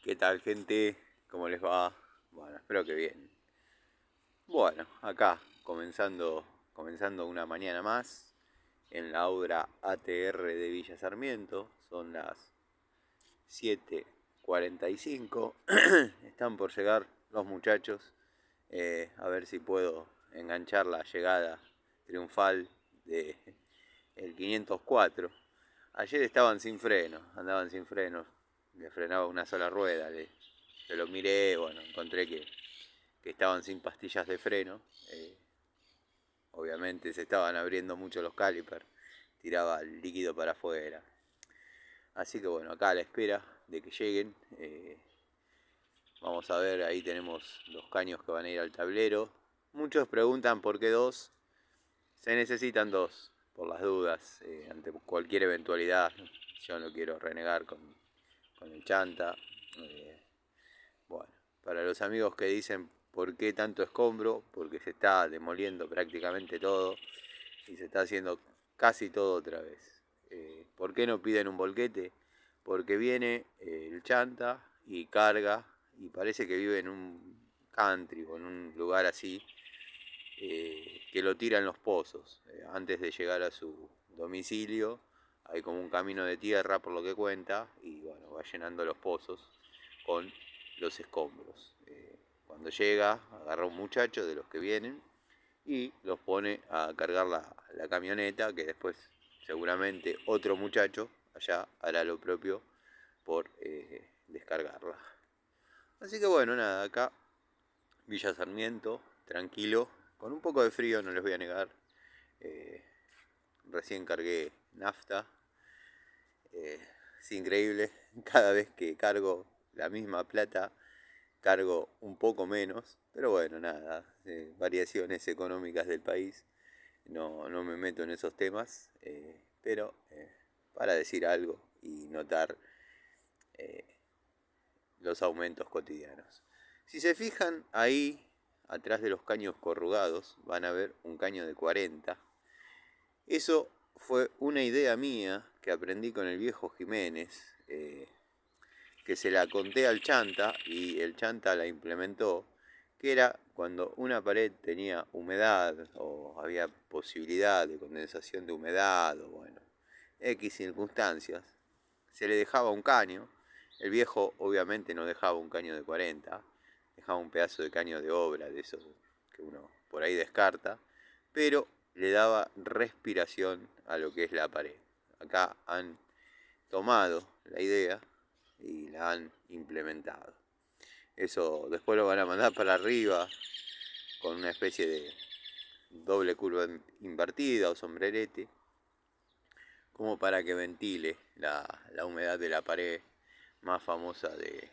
¿Qué tal, gente? ¿Cómo les va? Bueno, espero que bien. Bueno, acá comenzando una mañana más en la obra ATR de Villa Sarmiento. Son las 7:45. Están por llegar los muchachos. A ver si puedo enganchar la llegada triunfal de el 504. Ayer estaban sin freno, andaban sin frenos. Le frenaba una sola rueda. Yo lo miré, bueno, encontré que estaban sin pastillas de freno. Obviamente se estaban abriendo mucho los calipers, tiraba el líquido para afuera. Así que bueno, acá a la espera de que lleguen. Vamos a ver, ahí tenemos los caños que van a ir al tablero. Muchos preguntan por qué dos. Se necesitan dos, por las dudas, ante cualquier eventualidad. Yo no quiero renegar con el chanta. Bueno, para los amigos que dicen por qué tanto escombro, porque se está demoliendo prácticamente todo y se está haciendo casi todo otra vez. ¿Por qué no piden un volquete? Porque viene el chanta y carga y parece que vive en un country o en un lugar así, que lo tira en los pozos. Antes de llegar a su domicilio hay como un camino de tierra por lo que cuenta y bueno, va llenando los pozos con los escombros. Cuando llega, agarra un muchacho de los que vienen y los pone a cargar la camioneta, que después seguramente otro muchacho allá hará lo propio por descargarla. Así que bueno, nada, acá Villa Sarmiento, tranquilo, con un poco de frío, no les voy a negar. Eh, Recién cargué nafta. Es increíble, cada vez que cargo la misma plata cargo un poco menos, pero bueno, nada, variaciones económicas del país, no me meto en esos temas, pero para decir algo y notar eh, los aumentos cotidianos. Si se fijan ahí, atrás de los caños corrugados, van a ver un caño de 40. Eso fue una idea mía que aprendí con el viejo Jiménez, que se la conté al chanta y el chanta la implementó, que era cuando una pared tenía humedad o había posibilidad de condensación de humedad o bueno, X circunstancias, se le dejaba un caño. El viejo obviamente no dejaba un caño de 40, dejaba un pedazo de caño de obra, de esos que uno por ahí descarta, pero le daba respiración a lo que es la pared. Acá han tomado la idea y la han implementado. Eso después lo van a mandar para arriba con una especie de doble curva invertida o sombrerete, como para que ventile la humedad de la pared más famosa de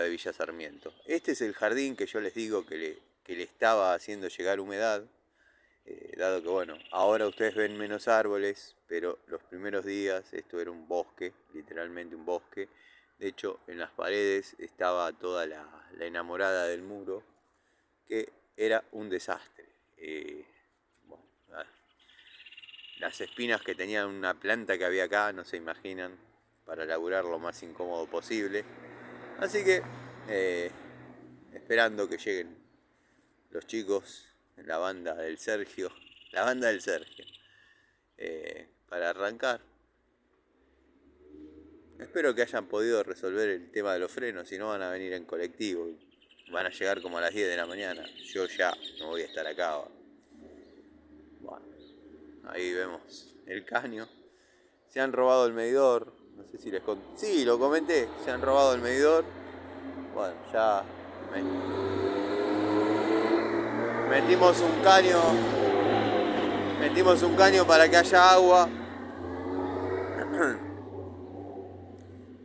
Villa Sarmiento. Este es el jardín que yo les digo que le estaba haciendo llegar humedad, dado que bueno, ahora ustedes ven menos árboles, pero los primeros días esto era un bosque, literalmente un bosque. De hecho, en las paredes estaba toda la enamorada del muro, que era un desastre. Bueno, las espinas que tenía una planta que había acá, no se imaginan, para laburar lo más incómodo posible. Así que, eh, esperando que lleguen los chicos, la banda del Sergio, para arrancar. Espero que hayan podido resolver el tema de los frenos, si no van a venir en colectivo. Van a llegar como a las 10 de la mañana. Yo ya no voy a estar acá. Bueno, ahí vemos el caño. Se han robado el medidor. No sé si les conté. Sí, lo comenté. Se han robado el medidor. Bueno, ya metimos un caño. Metimos un caño para que haya agua.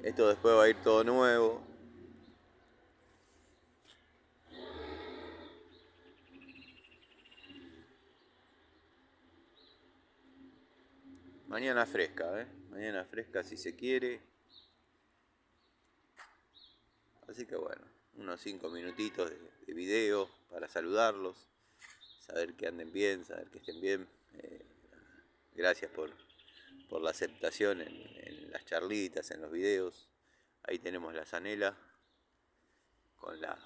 Esto después va a ir todo nuevo. Mañana fresca, Mañana fresca si se quiere. Así que bueno, unos 5 minutitos de video para saludarlos, saber que anden bien, saber que estén bien. Gracias por la aceptación en las charlitas, en los videos. ahí tenemos la zanela con la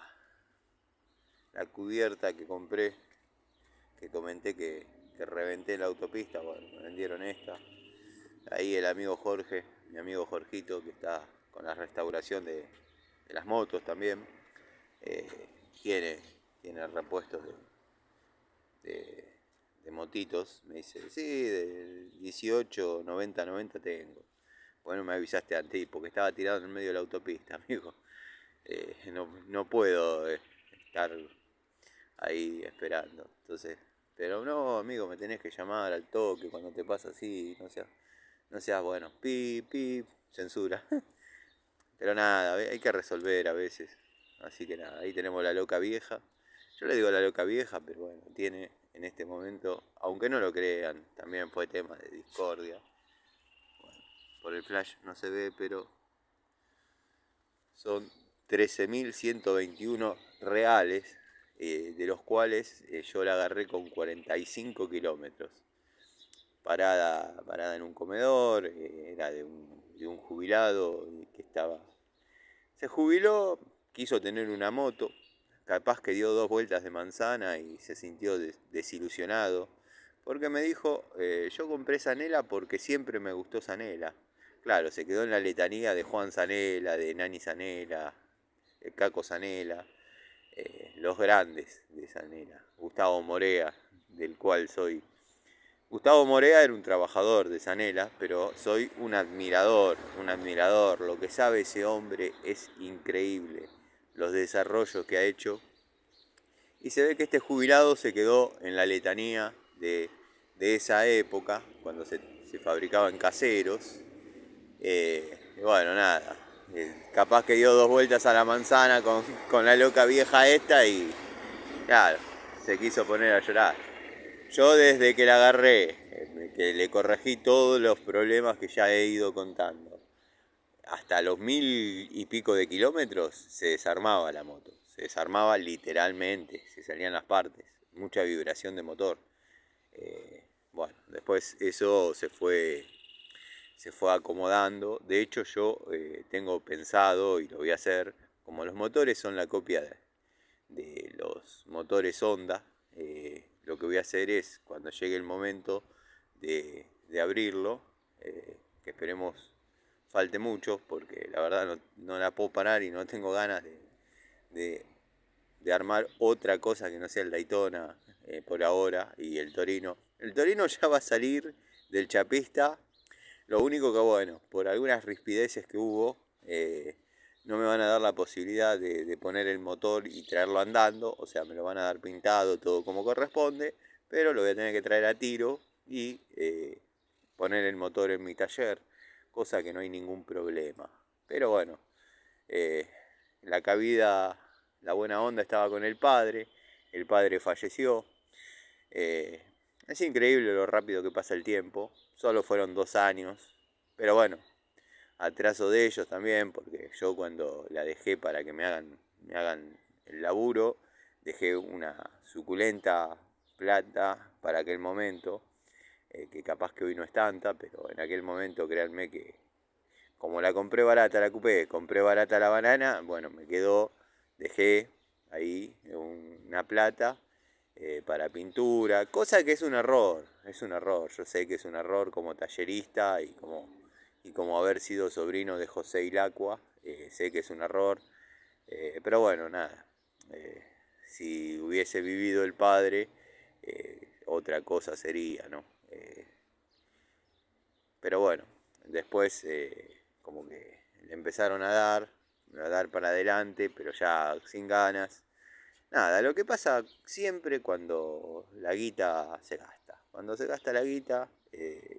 cubierta que compré, que comenté que reventé en la autopista. Bueno, me vendieron esta. Ahí el amigo Jorge, mi amigo Jorgito, que está con la restauración de las motos también, eh, tiene repuestos de motitos. Me dice, sí, del 18, 90, 90 tengo. Bueno, me avisaste antes porque estaba tirado en el medio de la autopista, amigo. No puedo estar ahí esperando. Entonces, pero no, amigo, me tenés que llamar al toque cuando te pasa así, no seas bueno, pi, censura. Pero nada, hay que resolver a veces. Así que nada, ahí tenemos la loca vieja. Yo le digo la loca vieja, pero bueno, tiene en este momento, aunque no lo crean, también fue tema de discordia. Bueno, por el flash no se ve, pero son 13.121 reales, de los cuales yo la agarré con 45 kilómetros. Parada en un comedor, era de un jubilado que se jubiló, quiso tener una moto, capaz que dio 2 vueltas de manzana y se sintió desilusionado, porque me dijo, yo compré Zanela porque siempre me gustó Zanela. Claro, se quedó en la letanía de Juan Zanela, de Nani Zanela, de Caco Zanela, los grandes de Zanela, Gustavo Morea, del cual soy. Gustavo Morea era un trabajador de Zanela, pero soy un admirador. Lo que sabe ese hombre es increíble, los desarrollos que ha hecho. Y se ve que este jubilado se quedó en la letanía de esa época, cuando se fabricaban caseros. Y bueno, nada, capaz que dio 2 vueltas a la manzana con la loca vieja esta y claro, se quiso poner a llorar. Yo desde que la agarré, que le corregí todos los problemas que ya he ido contando, hasta los 1000 y pico de kilómetros se desarmaba la moto. Se desarmaba literalmente, se salían las partes, mucha vibración de motor. Bueno, después eso se fue acomodando. De hecho yo tengo pensado, y lo voy a hacer, como los motores son la copia de los motores Honda, lo que voy a hacer es, cuando llegue el momento de abrirlo, que esperemos falte mucho, porque la verdad no la puedo parar y no tengo ganas de armar otra cosa que no sea el Daytona por ahora, y el Torino. El Torino ya va a salir del chapista, lo único que bueno, por algunas rispideces que hubo, no me van a dar la posibilidad de poner el motor y traerlo andando, o sea, me lo van a dar pintado, todo como corresponde, pero lo voy a tener que traer a tiro y poner el motor en mi taller, cosa que no hay ningún problema. Pero bueno, la cabida, la buena onda estaba con el padre falleció. Es increíble lo rápido que pasa el tiempo, solo fueron 2 años, pero bueno, atraso de ellos también, porque yo cuando la dejé para que me hagan el laburo, dejé una suculenta plata para aquel momento, que capaz que hoy no es tanta, pero en aquel momento créanme que como la compré barata la coupé, compré barata la banana, bueno, dejé ahí una plata para pintura, cosa que es un error, yo sé que es un error como tallerista y como haber sido sobrino de José Ilacua, sé que es un error, pero bueno, nada, si hubiese vivido el padre, otra cosa sería, ¿no? Pero bueno, después como que le empezaron a dar para adelante, pero ya sin ganas. Nada, lo que pasa siempre cuando la guita se gasta. Cuando se gasta la guita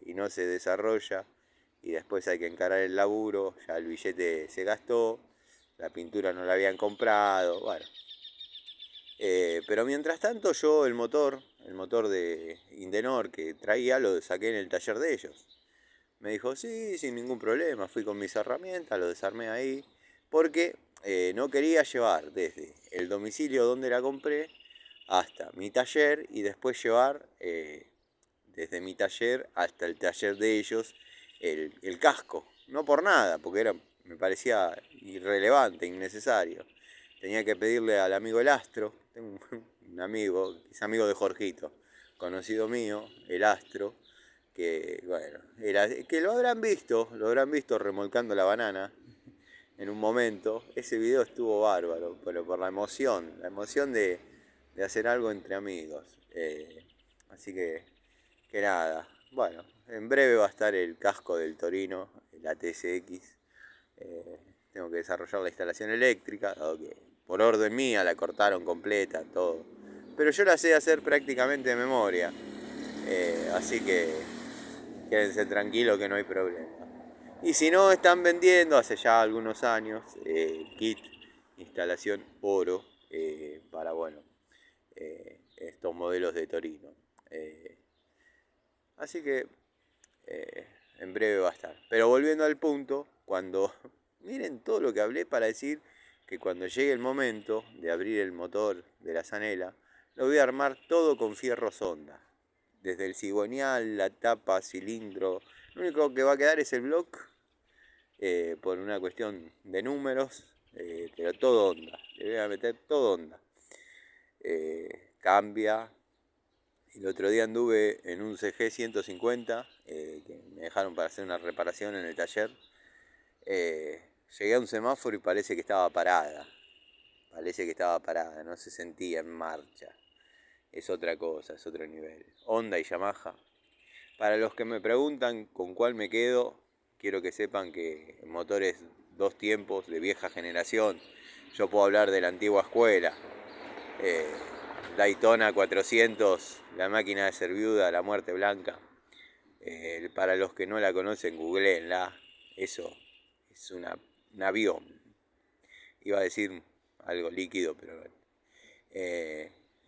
y no se desarrolla y después hay que encarar el laburo, ya el billete se gastó, la pintura no la habían comprado, bueno. Pero mientras tanto yo el motor de Indenor que traía lo saqué en el taller de ellos. Me dijo, sí, sin ningún problema, fui con mis herramientas, lo desarmé ahí, porque no quería llevar desde el domicilio donde la compré hasta mi taller y después llevar desde mi taller hasta el taller de ellos el casco. No por nada, porque me parecía irrelevante, innecesario. Tenía que pedirle al amigo El Astro, tengo un amigo, es amigo de Jorgito, conocido mío, El Astro, que bueno, que lo habrán visto remolcando la banana en un momento. Ese video estuvo bárbaro, pero por la emoción de hacer algo entre amigos. Así que nada, bueno, en breve va a estar el casco del Torino, la TSX. Tengo que desarrollar la instalación eléctrica, dado que por orden mía la cortaron completa, todo. Pero yo la sé hacer prácticamente de memoria, así que quédense tranquilos que no hay problema. Y si no, están vendiendo hace ya algunos años kit instalación oro para, bueno, estos modelos de Torino. Así que en breve va a estar. Pero volviendo al punto, cuando miren todo lo que hablé para decir que cuando llegue el momento de abrir el motor de la Zanela, lo voy a armar todo con fierros Honda. Desde el cigüeñal, la tapa, cilindro. Lo único que va a quedar es el block por una cuestión de números, pero todo Honda. Le voy a meter todo Honda. Cambia. El otro día anduve en un CG 150 que me dejaron para hacer una reparación en el taller. Llegué a un semáforo y parece que estaba parada. No se sentía en marcha. Es otra cosa, es otro nivel. Honda y Yamaha. Para los que me preguntan con cuál me quedo, quiero que sepan que motores 2 tiempos de vieja generación. Yo puedo hablar de la antigua escuela. Daytona 400, la máquina de ser viuda, la muerte blanca. Para los que no la conocen, googleenla. Eso es un avión. Iba a decir algo líquido, pero bueno.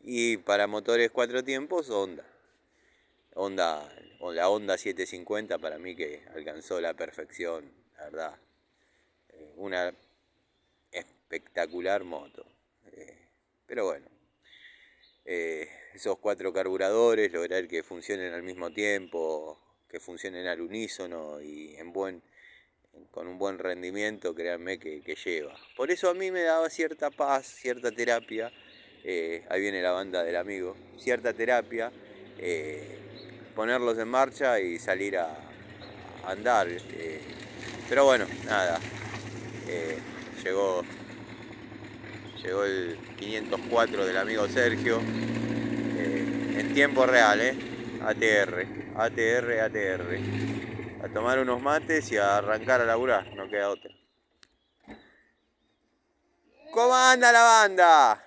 Y para motores 4 tiempos, la Honda 750 para mí que alcanzó la perfección, la verdad. Una espectacular moto. Pero bueno, esos 4 carburadores, lograr que funcionen al mismo tiempo, que funcionen al unísono y con un buen rendimiento, créanme que lleva. Por eso a mí me daba cierta paz, cierta terapia. Ahí viene la banda del amigo. Cierta terapia. Ponerlos en marcha y salir a andar. Pero bueno, nada. Llegó el 504 del amigo Sergio. En tiempo real, ATR. A tomar unos mates y a arrancar a laburar, no queda otra. ¿Cómo anda la banda?